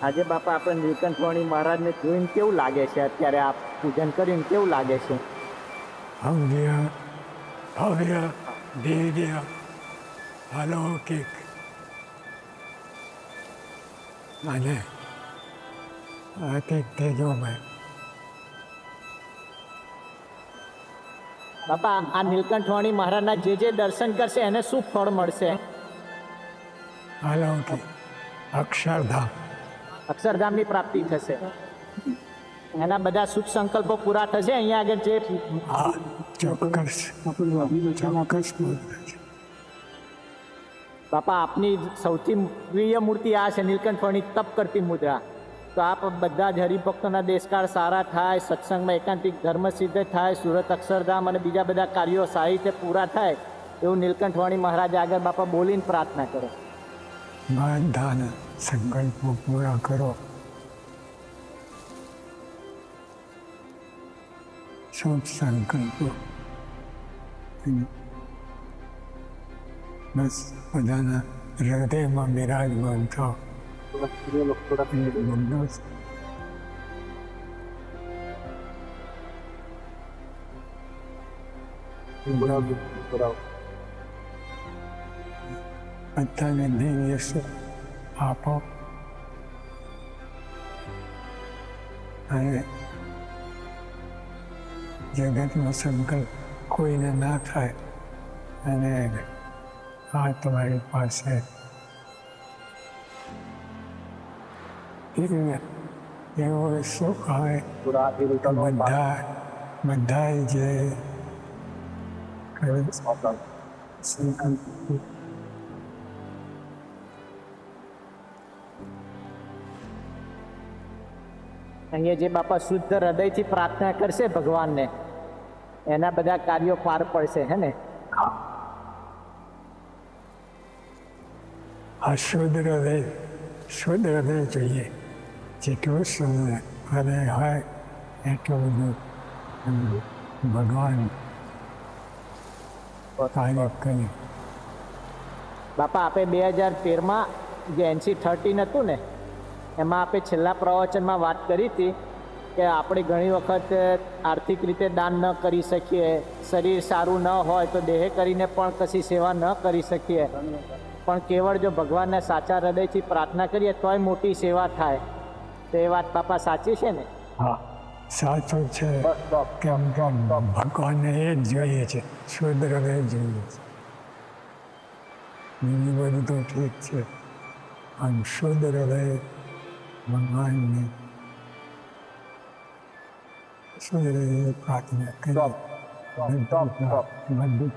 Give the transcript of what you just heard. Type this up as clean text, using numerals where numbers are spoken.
આજે બાપા આપણે નીલકંઠવાણી મહારાજને જોઈને કેવું લાગે છે? અત્યારે આ પૂજન કરીને કેવું લાગે છે? ભવ્ય ભવ્ય દિવ્ય અલૌકિક અને અતિ તેજોમય. બાપા આ નીલકંઠવાણી મહારાજના જે દર્શન કરશે એને શું ફળ મળશે? અલૌકિક અક્ષરધામ. અક્ષરધામની પ્રાપ્તિ થશે. એના બધા શુભ સંકલ્પો પૂરા થશે. અહીંયા આગળ જે આ ચોક્કસ ચોક્કસ બાપા આપની સૌથી પ્રિય મૂર્તિ આ છે, નીલકંઠવાણી તપ કરતી મુદ્રા. તો આપ બધા જ હરિભક્તોના દેશકાળ સારા થાય, સત્સંગમાં એકાંતિક ધર્મ સિદ્ધ થાય, સુરત અક્ષરધામ અને બીજા બધા કાર્યો સારી રીતે પૂરા થાય એવું નીલકંઠવાણી મહારાજ આગળ બાપા બોલીને પ્રાર્થના કરો. બધાના સંકલ્પો પૂરા કરો. શુભ સંકલ્પો બસ બધાના હૃદયમાં બિરાજમાન થાવ. બધાને દિવ્ય સુખ આપો અને જગતનો સંકલ્પ કોઈને ના થાય અને આ તમારી પાસે એવો સુખ આવે. બધા જે સંકલ્પ અહીંયા જે બાપા શુદ્ધ હૃદયથી પ્રાર્થના કરશે ભગવાનને, એના બધા કાર્યો પાર પડશે. હે ને? આ શુદ્ધ હૃદય જોઈએ. જેટલું શુદ્ધ હૃદય હોય એટલું બધું ભગવાન કાર્ય કરે. બાપા આપે 2013માં જે NC-13 હતું ને, એમાં આપણે છેલ્લા પ્રવચનમાં વાત કરી હતી કે આપણે ઘણી વખત આર્થિક રીતે દાન ન કરી શકીએ, શરીર સારું ન હોય તો દેહ કરીને પણ કશી સેવા ન કરી શકીએ, પણ કેવળ જો ભગવાનને સાચા હૃદયથી પ્રાર્થના કરીએ તોય મોટી સેવા થાય. તો એ વાત બાપા સાચી છે ને? હા, સાચું છે. કેમ ભગવાનને એ જ જોઈએ છે, શુદ્ધ હૃદય જોઈએ છે. બીજું બધું તો ઠીક છે, પણ શુદ્ધ હૃદય ભગવાનને શુદ્ધ હૃદય પ્રાર્થના કરી બધું